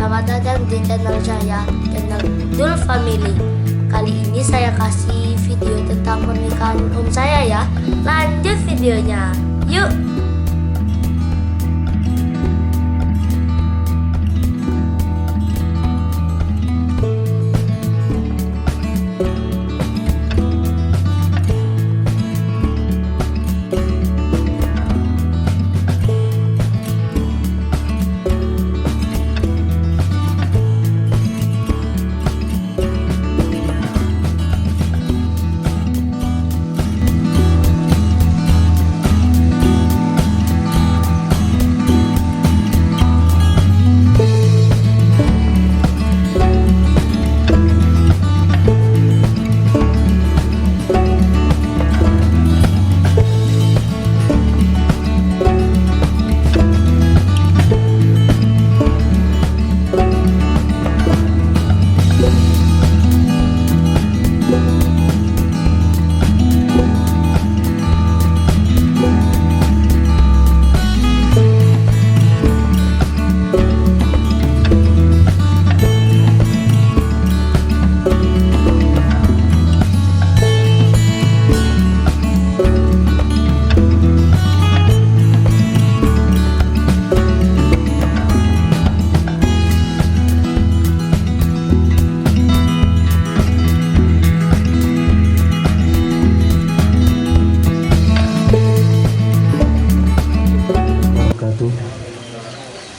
Selamat datang di channel saya, channel Dul Family. Kali ini saya kasih video tentang pernikahan om saya ya. Lanjut videonya, yuk.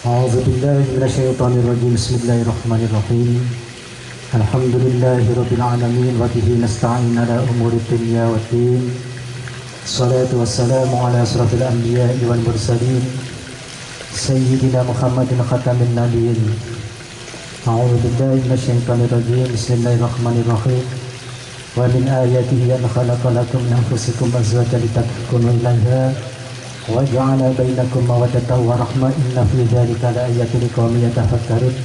A'udzubillahiminasyaitonirrajim. Bismillahirrahmanirrahim. Alhamdulillahirabbil alamin wa bihi nasta'in ala umuri dunya waddin. Shalatu wassalamu ala asrofil anbiya'i wal mursalin sayyidina Muhammadin khatamin nabiyyin. A'udzubillahiminasyaitonirrajim. Bismillahirrahmanirrahim. Wa min ayatihi an khalaqa lakum min anfusikum azwajan litaskunu ilaiha wa ja'ala bainakum mawaddatan wa rahmah inna fi dzalika laayatin liqaumin yatafakkarun.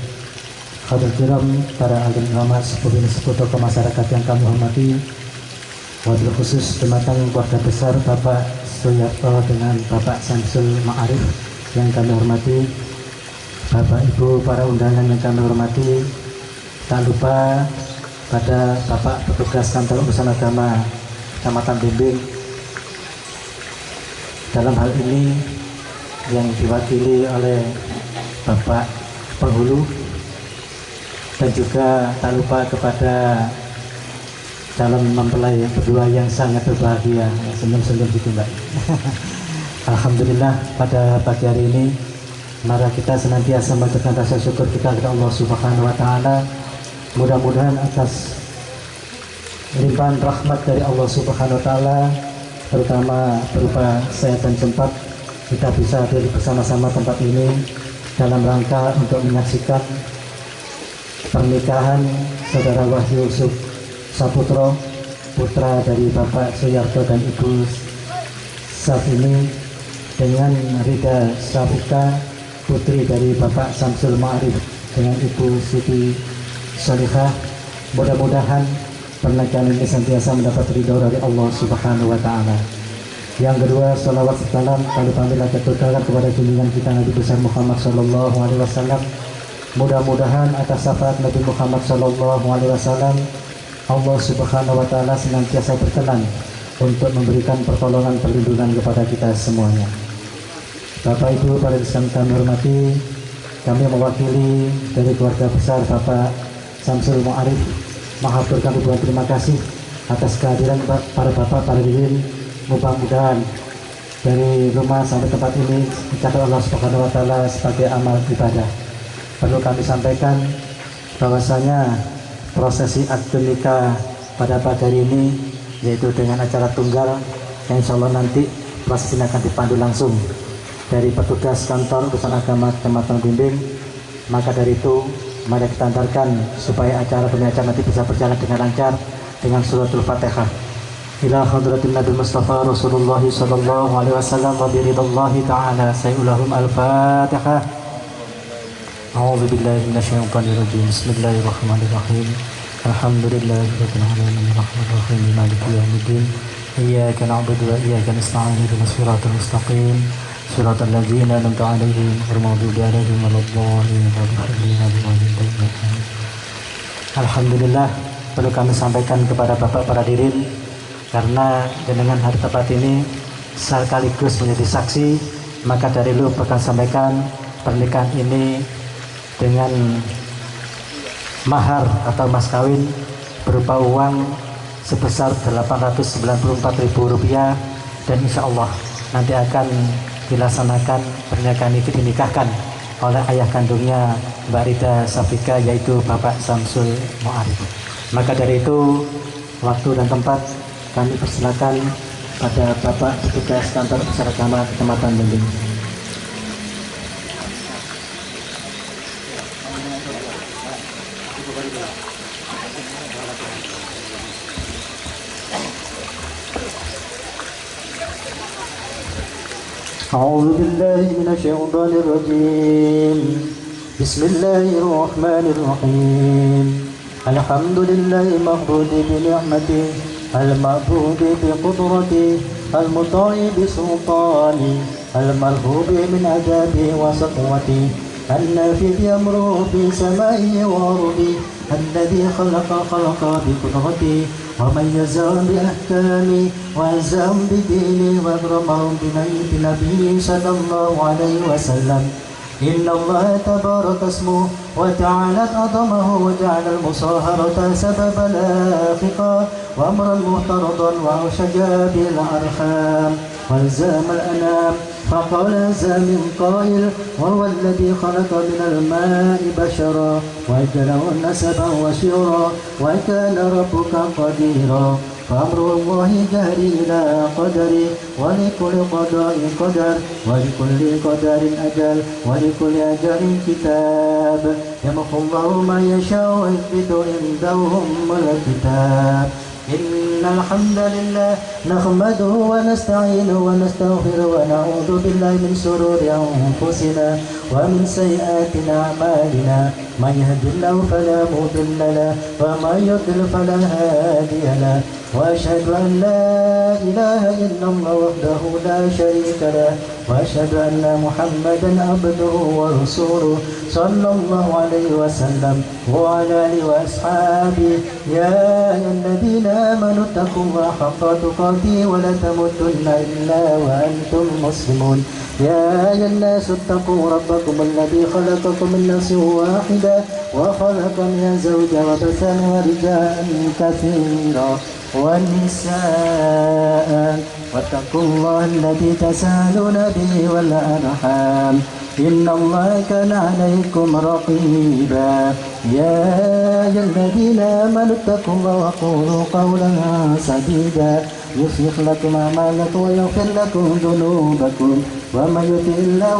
Hadirin kiram, para alim ulama, sepuh tokoh masyarakat yang kami hormati, wabil khusus jembatan keluarga besar Bapak Suyarto dengan Bapak Samsul Ma'arif yang kami hormati, Bapak Ibu para undangan yang kami hormati, tak lupa pada Bapak petugas kantor urusan agama Kecamatan Bimbing, dalam hal ini yang diwakili oleh Bapak Penghulu, dan juga tak lupa kepada calon mempelai berdua yang sangat berbahagia, senyum-senyum gitu Mbak. Alhamdulillah, pada pagi hari ini mari kita senantiasa mengucapkan rasa syukur kita kepada Allah Subhanahu wa taala. Mudah-mudahan atas limpahan rahmat dari Allah Subhanahu wa taala, terutama berupa kesehatan sempat, kita bisa hadir bersama-sama tempat ini dalam rangka untuk menyaksikan pernikahan Saudara Wahyu Yusuf Saputro, putra dari Bapak Suyarto dan Ibu Safini, dengan Rida Safika, putri dari Bapak Samsul Ma'arif dengan Ibu Siti Salihah. Mudah-mudahan pernikahan ini senantiasa mendapat ridho dari Allah Subhanahu wa taala. Yang kedua, salawat salam kali pamila keturunan kepada junjungan kita Nabi besar Muhammad sallallahu alaihi wasallam. Mudah-mudahan atas syafaat Nabi Muhammad sallallahu alaihi wasallam, Allah Subhanahu wa taala senantiasa berkenan untuk memberikan pertolongan perlindungan kepada kita semuanya. Bapak Ibu para sekalian kami hormati, kami mewakili dari keluarga besar Bapak Samsul Ma'arif mengaturkan ribuan terima kasih atas kehadiran para bapak, para hadirin. Mudah-mudahan dari rumah sampai tempat ini dicatat Allah Subhanahu wa taala sebagai amal ibadah. Perlu kami sampaikan bahwasanya prosesi akad nikah pada pagi hari ini yaitu dengan acara tunggal yang insya Allah nanti proses ini akan dipandu langsung dari petugas kantor urusan agama Kecamatan Bimbing. Maka dari itu mari kita antarkan supaya acara pernikahan nanti bisa berjalan dengan lancar dengan suratul Fatihah. Ila hadratin Nabi Mustafa Rasulullah sallallahu alaihi wasallam wa biridallahi ta'ala sayyulahum al-Fatihah. A'udzu billahi minasyaitonir rajim. Bismillahirrahmanirrahim. Alhamdulillahirabbil alamin arrahmanir rahim maliki yaumiddin. Iyyaka na'budu wa iyyaka nasta'in ihdinas siratal mustaqim. Suratul ladzina an'amta 'alaihim ghairil maghdubi 'alaihim waladdallin. Alhamdulillah, perlu kami sampaikan kepada Bapak para hadirin, karena dengan hari tepat ini sekaligus menjadi saksi, maka dari lu bakal sampaikan pernikahan ini dengan mahar atau mas kawin berupa uang sebesar Rp894.000, dan insya Allah nanti akan dilaksanakan pernikahan itu, dinikahkan oleh ayah kandungnya Mbak Rida Safika, yaitu Bapak Samsul Mu'arif. Maka dari itu, waktu dan tempat kami persilakan pada Bapak petugas kantor Pusat Agama Kecamatan Bendung. أعوذ بالله من الشيطان الرجيم. بسم الله الرحمن الرحيم. الحمد لله المغفور بنعمته، المعبود بقدرته، المطاع بسلطانه، المرهوب من عذابه وسطوته، النافذ أمره في سمائه وأرضه، الذي خلق بقدرته، ومن يزعم بأحكامه ويزعم بدينه وأكرمهم بنبيه صلى الله عليه وسلم. إن الله تبارك اسمه وتعالى عظمه، وجعل المصاهرة سبب لاحقا وأمرا مفترضا وأوشج به الأرحام والزام الأنام. فقال زام قائل: وهو الذي خلق من الماء بشرا وجعله نسبا وشيرا وكان ربك قديرا. فأمر الله جاري إلى قدره، ولكل قضاء قدر، ولكل قدر أجل، ولكل أجل كتاب. يمحو الله ما يشاء ويثبت عنده أم الكتاب. إن الحمد لله نحمده ونستعينه ونستغفره ونعوذ بالله من شرور أنفسنا ومن سيئات أعمالنا. من يهد الله فلا مضل له ومن يضلل فلا هادي له. وأشهد أن لا إله إلا الله وحده لا شريك له، وأشهد أن محمدا عبده ورسوله صلى الله عليه وسلم وعلى آله وأصحابه. يا أيها الذين آمنوا اتقوا الله حق تقاته ولا تموتن إلا وأنتم مسلمون. يا أيها الناس اتقوا ربكم الذي خلقكم من نفس واحدة وخلق منها زوجها وبث منها رجالا كثيرا والنساء، واتقوا الله الذي تساءلون به والأرحام، إن الله كان عليكم رقيبا. يا أيها الذين آمنوا اتقوا الله وقولوا قولا سديدا يصلح لكم أعمالكم ويغفر لكم ذنوبكم، ومن يطع الله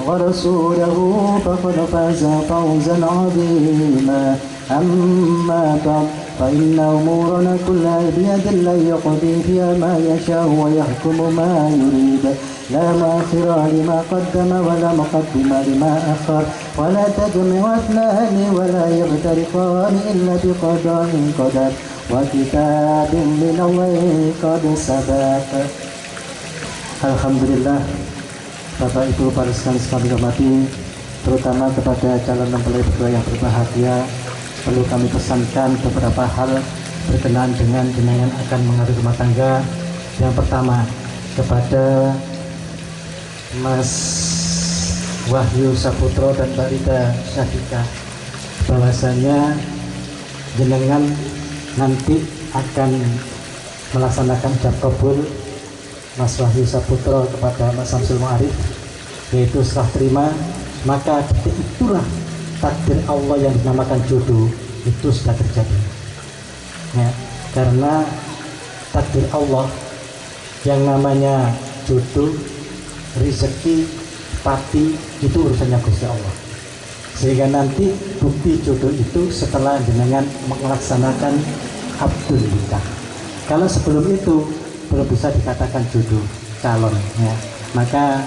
ورسوله فقد فاز فوزا عظيما. أما بعد، فإن أمورنا كلها بيد الله يقضي فيها ما يشاء ويحكم ما يريد، لا مؤخر لما قدم ولا مقدم لما أخر، ولا تجمع اثنان ولا يفترقان إلا بقضاء قدر وكتاب من الله قد سبق. Alhamdulillah, Bapak Ibu para sekalian kami hormati, terutama kepada calon mempelai berdua yang berbahagia, perlu kami pesankan beberapa hal berkenaan dengan jenengan akan mengatur rumah tangga. Yang pertama, kepada Mas Wahyu Saputro dan Mbak Rida Safika, bahwasanya jenengan nanti akan melaksanakan ijab kabul Mas Wahyu Saputro kepada Mas Samsul Mu'arif, yaitu serah terima. Maka itulah takdir Allah yang dinamakan jodoh, itu sudah terjadi ya, karena takdir Allah yang namanya jodoh, rezeki, pati, itu urusannya Gusti Allah. Sehingga nanti bukti jodoh itu setelah dengan melaksanakan abdul nikah. Kalau sebelum itu belum bisa dikatakan jodoh calon ya. Maka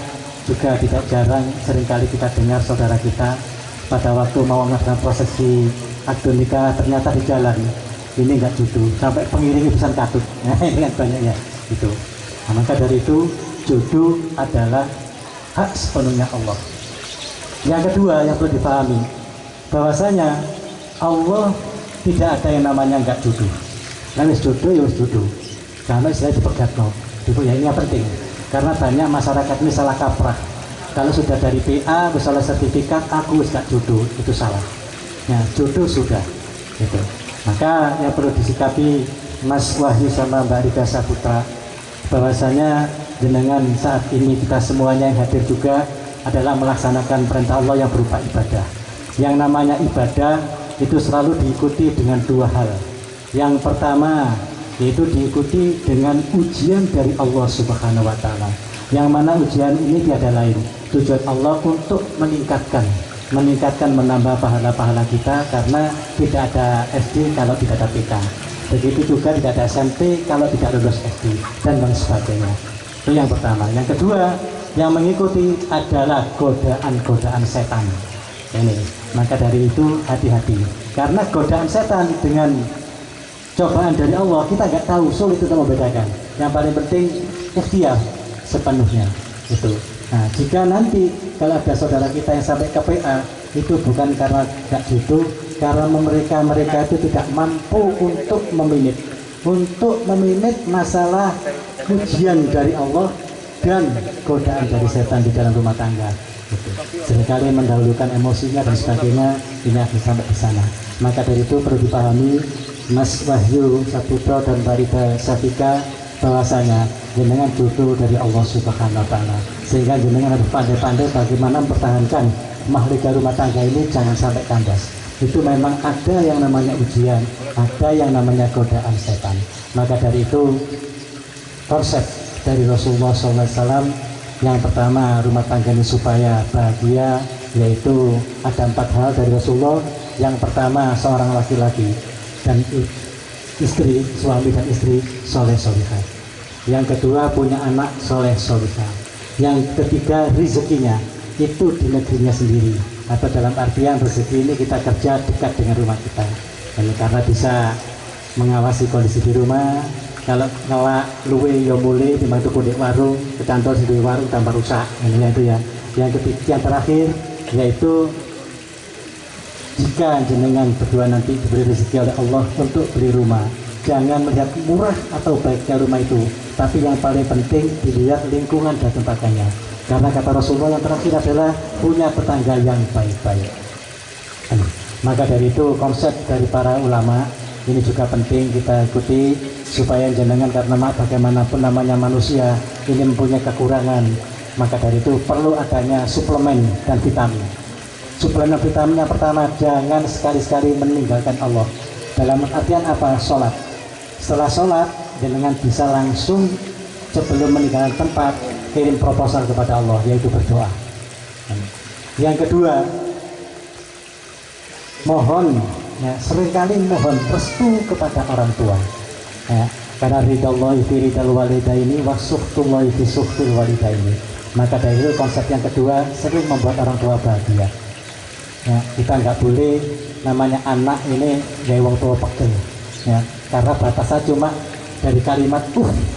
juga tidak jarang seringkali kita dengar saudara kita pada waktu mau melakukan prosesi akad nikah ternyata di jalan ini enggak jodoh, sampai pengiringi pesan katut. Nah, ini kan banyaknya itu. Nah, maka dari itu jodoh adalah hak sepenuhnya Allah. Yang kedua yang perlu dipahami, bahwasanya Allah tidak ada yang namanya enggak jodoh. Nah, wis jodoh ya wis jodoh. Karena istilah dipegatno. Ya ini yang penting. Karena banyak masyarakat ini salah kaprah. Kalau sudah dari PA, misalnya sertifikat, aku wis gak jodoh, itu salah. Nah, jodoh sudah. Gitu. Maka yang perlu disikapi Mas Wahyu sama Mbak Rika Saputra, bahwasanya jenengan saat ini kita semuanya yang hadir juga adalah melaksanakan perintah Allah yang berupa ibadah. Yang namanya ibadah itu selalu diikuti dengan dua hal. Yang pertama yaitu diikuti dengan ujian dari Allah Subhanahu wa Ta'ala, yang mana ujian ini tiada lain, tujuan Allah untuk meningkatkan menambah pahala-pahala kita, karena tidak ada SD kalau tidak ada PK, begitu juga tidak ada SMP kalau tidak lulus SD dan lain sebagainya. Itu yang pertama. Yang kedua, yang mengikuti adalah godaan-godaan setan ini. Maka dari itu hati-hati, karena godaan setan dengan cobaan dari Allah kita nggak tahu, sulit untuk membedakan. Yang paling penting ikhtiar sepenuhnya itu. Nah, jika nanti kalau ada saudara kita yang sampai ke PA, itu bukan karena nggak jodoh, karena mereka itu tidak mampu untuk meminit masalah ujian dari Allah dan godaan dari setan di dalam rumah tangga. Gitu. Seringkali mendahulukan emosinya dan sebagainya, ini akan sampai di sana. Maka dari itu perlu dipahami Mas Wahyu Saputra dan Mbak Rika Safika, bahwasanya jenengan jodoh dari Allah Subhanahu wa Ta'ala, sehingga jenengan harus pandai-pandai bagaimana mempertahankan mahligai rumah tangga ini jangan sampai kandas. Itu memang ada yang namanya ujian, ada yang namanya godaan setan. Maka dari itu konsep dari Rasulullah SAW yang pertama rumah tangga ini supaya bahagia, yaitu ada 4 hal dari Rasulullah. Yang pertama, seorang laki-laki dan istri, suami dan istri soleh solihah. Yang kedua, punya anak soleh solihah. Yang ketiga, rezekinya itu di negerinya sendiri, atau dalam artian rezeki ini kita kerja dekat dengan rumah kita. Dan karena bisa mengawasi kondisi di rumah, kalau ngelak luwe ya mulai di mantu di warung, ke kantor di warung tambah rusak. Ini itu ya. Yang ketiga, yang terakhir yaitu jika jenengan berdua nanti diberi rezeki oleh Allah untuk beli rumah, jangan melihat murah atau baiknya rumah itu, tapi yang paling penting dilihat lingkungan dan tempatnya. Karena kata Rasulullah yang terakhir adalah punya tetangga yang baik-baik. Maka dari itu konsep dari para ulama ini juga penting kita ikuti, supaya jenengan, karena bagaimanapun namanya manusia ini mempunyai kekurangan. Maka dari itu perlu adanya suplemen dan vitamin. Suplemen vitamin yang pertama, jangan sekali-sekali meninggalkan Allah. Dalam artian apa? Sholat. Setelah sholat, jenengan bisa langsung sebelum meninggalkan tempat kirim proposal kepada Allah, yaitu berdoa. Yang kedua, mohon, ya, seringkali mohon restu kepada orang tua. Ya, karena ridallahi fi ridal walidaini wa sukhtullahi fi sukhtul walidaini. Maka dari itu konsep yang kedua, sering membuat orang tua bahagia. Ya, kita nggak boleh namanya anak ini gaya wong tua pegel, ya, karena batasnya cuma dari kalimat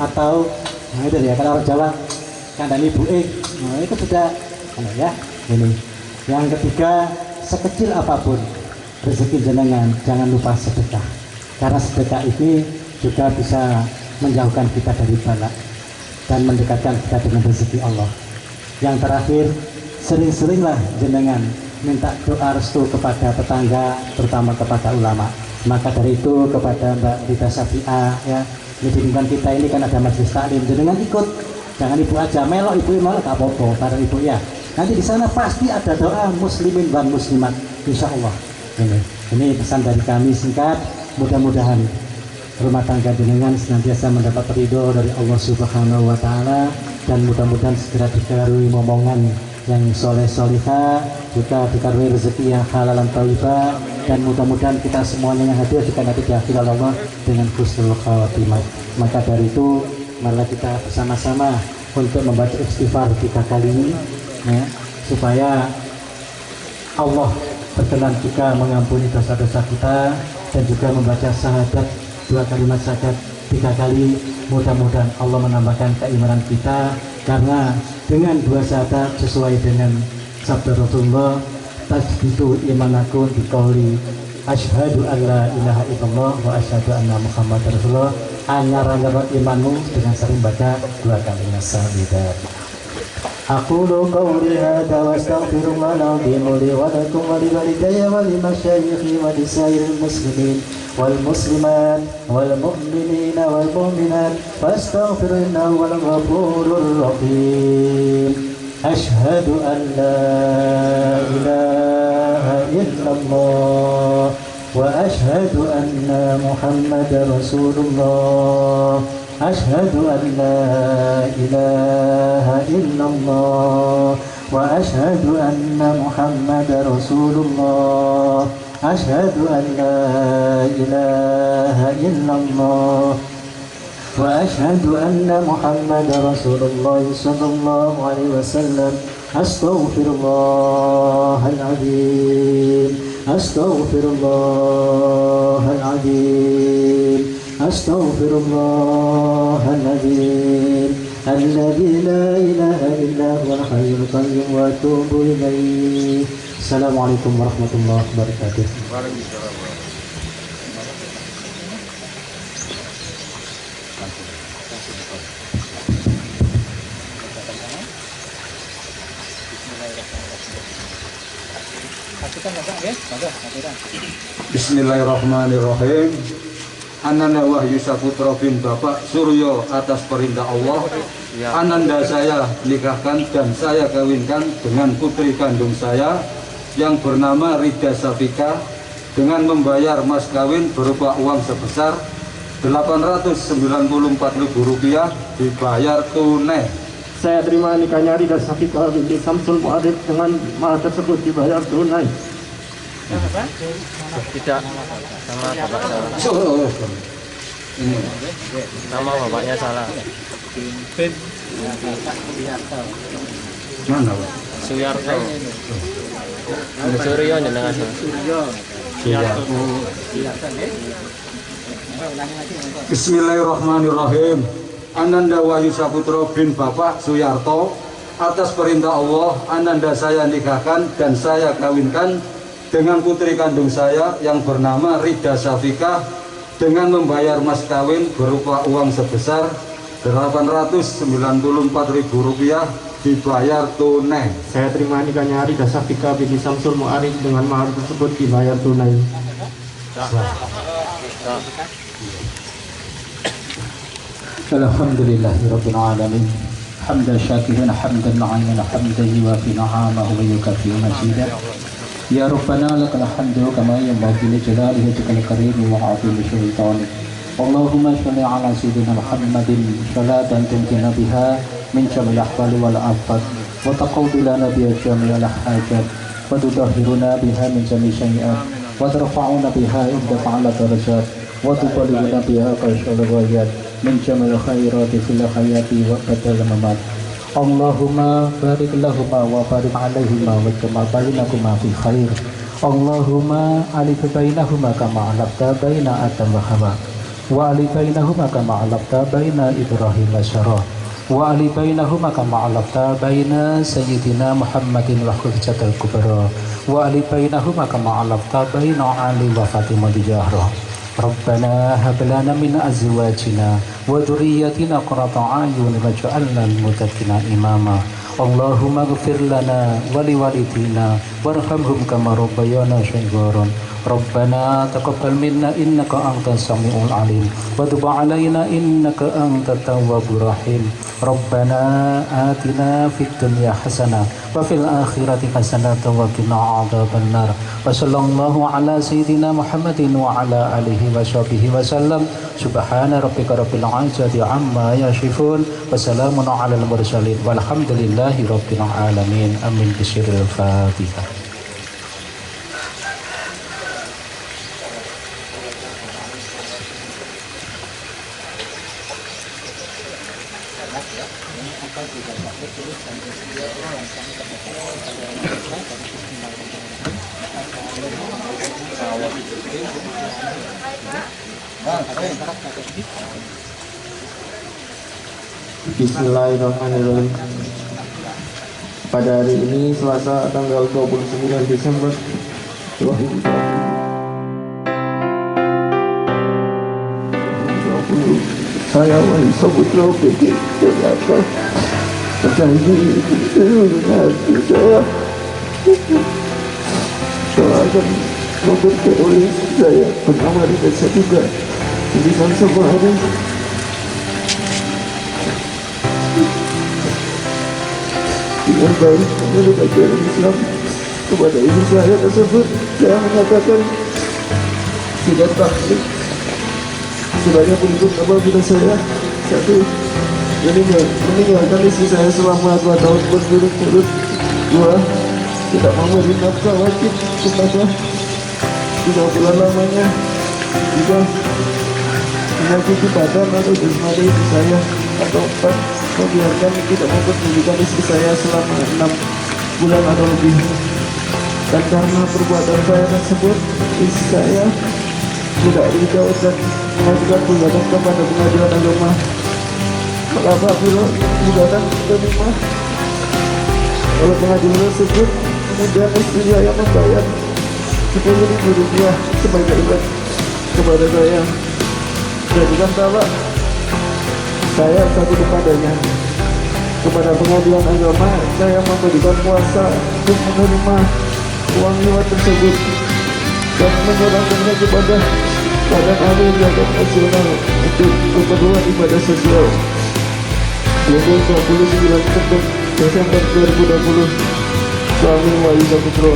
atau nah itu ya, kalau orang Jawa kandani ibu nah itu sudah ya. Ini yang ketiga, sekecil apapun rezeki jenengan jangan lupa sedekah, karena sedekah ini juga bisa menjauhkan kita dari bala dan mendekatkan kita dengan rezeki Allah. Yang terakhir, sering-seringlah jenengan minta doa restu kepada tetangga, terutama kepada ulama. Maka dari itu kepada Mbak Rita Safi'ah, ya, di lingkungan kita ini kan ada majelis taklim, jenengan ikut, jangan ibu aja melok, ibu malah gak apa-apa, karena ibu ya nanti di sana pasti ada doa muslimin dan muslimat, insya Allah. Ini pesan dari kami singkat, mudah-mudahan rumah tangga jenengan senantiasa mendapat ridho dari Allah Subhanahu wa Ta'ala, dan mudah-mudahan segera dikaruniai momongan yang soleh solihah, juga dikaruniai rezeki yang halal dan thayyibah, dan mudah-mudahan kita semuanya yang hadir juga nanti diakhiri oleh Allah dengan husnul khatimah. Maka dari itu marilah kita bersama-sama untuk membaca istighfar 3 kali, ya, supaya Allah berkenan juga mengampuni dosa-dosa kita, dan juga membaca syahadat 2 kalimat syahadat 3 kali. Mudah-mudahan Allah menambahkan keimanan kita, karena dengan dua syahadat sesuai dengan sabda Rasulullah, tasbitu imanaku biqauli asyhadu an la ilaha illallah wa asyhadu anna Muhammad Rasulullah. Anyar-anyar imanmu dengan sering baca dua kalimat syahadat. Aqulu qawli hadza wa astaghfirullah al-azim li wa lakum wa li walidayya wa li masyayikhi wa li sairil muslimin wal muslimat wal mu'minina wal mu'minat fastaghfiru innahu wal ghafurur rahim. Asyhadu an la ilaha illallah wa asyhadu anna Muhammadar Rasulullah. Asyhadu an la ilaha illallah wa asyhadu anna Muhammadar Rasulullah. Asyhadu an la ilaha illallah wa asyhadu anna Muhammadar Rasulullah sallallahu alaihi wasallam. Astaghfirullahaladzim, astaghfirullahaladzim, astaghfirullahaladzim, alladzi la ilaha illa huwal hayyul qayyum wa atubu ilaih. Assalamualaikum warahmatullahi wabarakatuh. Bismillahirrahmanirrahim. Ananda Wahyu Saputra bin Bapak Suryo atas perintah Allah, Ananda saya nikahkan dan saya kawinkan dengan putri kandung saya yang bernama Rida Safika dengan membayar mas kawin berupa uang sebesar Rp894.000 dibayar tunai. Saya terima nikahnya Rida Safika binti Samsul Mu'arif dengan mahar tersebut dibayar tunai. Tidak sama bapak salah. Nama bapaknya salah. Mana Pak? Suyarto. Suryo jenengan. Bismillahirrahmanirrahim. Ananda Wahyu Saputra bin Bapak Suyarto atas perintah Allah, Ananda saya nikahkan dan saya kawinkan dengan putri kandung saya yang bernama Rida Safika dengan membayar mas kawin berupa uang sebesar Rp894.000 dibayar tunai. Saya terima nikahnya Rida Safika binti Samsul Mu'arif dengan mahar tersebut dibayar tunai. Alhamdulillahirabbil alamin. Hamdan syakiran hamdan na'iman hamdan yuwafi ni'amahu wa yukafi mazidah. Ya Rabbana lakal hamdu kama yanbaghi li jalali wajhikal karim wa 'azimi sultanik. Allahumma shalli ala sayyidina Muhammadin salatan tunjina biha min jamil ahwali wal afat wa taqawwi lana biha jami'al hajat wa tudahhiruna biha min jami'i sayyi'at wa tarfa'una biha inda fa'ala darajat wa tuballighuna biha qaisal ghayat min jamil khairati fil hayati wa badal mamat. Allahumma barik lahuma wa barik alaihima wa jama' bainakuma fi khair. Allahumma alif bainahuma kama alafta baina Adam wa Hawa wa alif bainahuma kama alafta baina Ibrahim wa Sarah wa alif bainahuma kama alafta baina Sayyidina Muhammadin wa Khadijatul Kubra wa alif bainahuma kama alafta baina Ali wa Fatimah di Zahra. Rabbana hab lana min azwajina wa dhurriyyatina qurrata a'yun waj'alna lil muttaqina imama. Allahumma ighfir lana wa liwalidina warhamhum kama rabbayana shigharan. Rabbana taqabbal minna innaka antas samiul alim wa tub alaina innaka antat tawwabur rahim. Rabbana atina fid dunya hasanah wa fil akhirati hasanah wa qina adzabannar. Wa sallallahu ala sayyidina Muhammadin wa ala alihi wa sahbihi wa sallam. Subhana rabbika rabbil izzati amma yasifun wa salamun alal mursalin walhamdulillahi rabbil alamin. Amin. Bismillahil Fatihah. Bismillahirrahmanirrahim. Pada hari ini Selasa tanggal 29 Desember 2020, saya Wali Saputra PT Jakarta berjanji dengan hati saya akan mempercayai oleh saya bernama Rida Saputra tulisan sebuah hari dengan baik menurut ajaran Islam. Kepada ibu saya tersebut saya menyatakan tidak taklid sebanyak berikut apabila saya satu meninggalkan istri saya selama 2 tahun berturut-turut, 2 tidak memberi nafkah wajib kepada 3 bulan lamanya, 3 menyakiti badan atau jasmani istri saya, atau 4 membiarkan tidak memperdulikan istri saya selama 6 bulan atau lebih. Dan karena perbuatan saya tersebut, istri saya tidak dijawab dan mengajukan gugatan kepada pengadilan agama. Maka apabila gugatan diterima oleh pengadilan tersebut, kemudian istri saya membayar Rp10.000 sebagai ikat kepada saya. Jadikan talak saya satu kepadanya. Kepada pengadilan agama, saya memberikan kuasa untuk menerima uang lewat tersebut dan menyerahkannya kepada Badan Ahli Zakat Nasional untuk keperluan ibadah sosial. 29 Desember 2020, Suami Wali Saputra.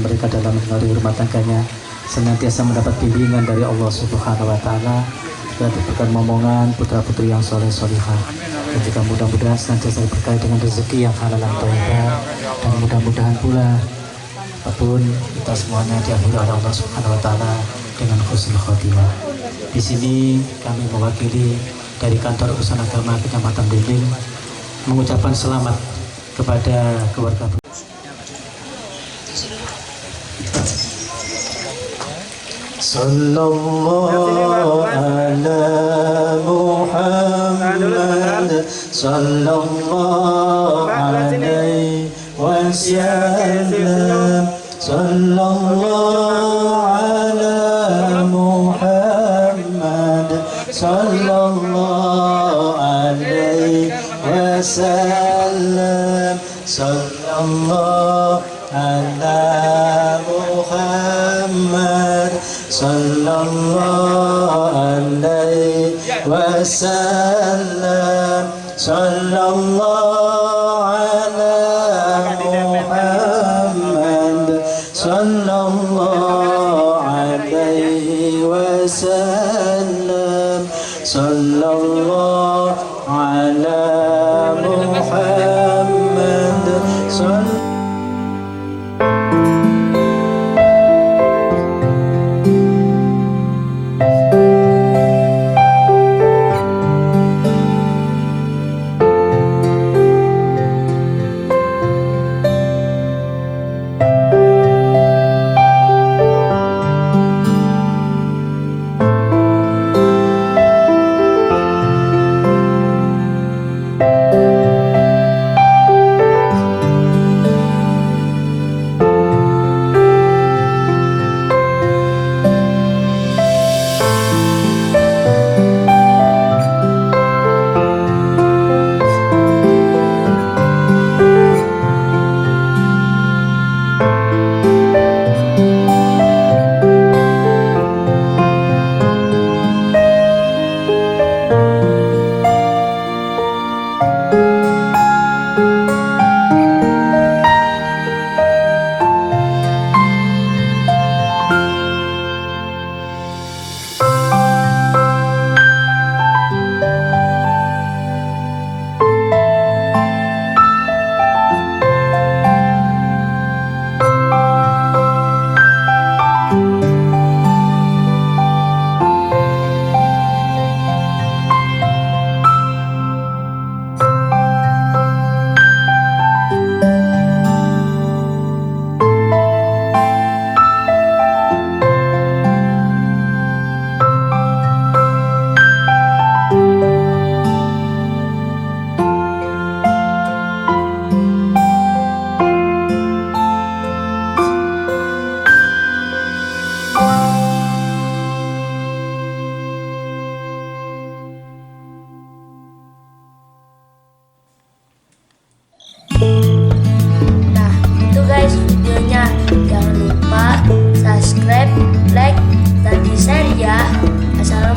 Mereka dalam mengaruhi rumah tangganya senantiasa mendapat bimbingan dari Allah Subhanahu wa Ta'ala, dan diberikan momongan putra-putri yang soleh solihah, dan juga mudah-mudahan senantiasa berkait dengan rezeki yang halal dan thayyibah, dan mudah-mudahan pula apapun kita semuanya diampuni oleh Allah Subhanahu wa Ta'ala dengan husnul khotimah. Di sini kami mewakili dari kantor urusan agama Kecamatan Blimbing mengucapkan selamat kepada keluarga. Sallallahu ala Muhammad sallallahu alaihi wasallam. Sallallahu ala Muhammad sallallahu alaihi wasallam. Sallallahu ala Muhammad sallallahu alaihi wasallam. Sallallahu ala Muhammad sallallahu alaihi wasallam. Sallallahu ala Muhammad sallallahu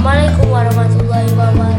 Wassalamualaikum warahmatullahi wabarakatuh.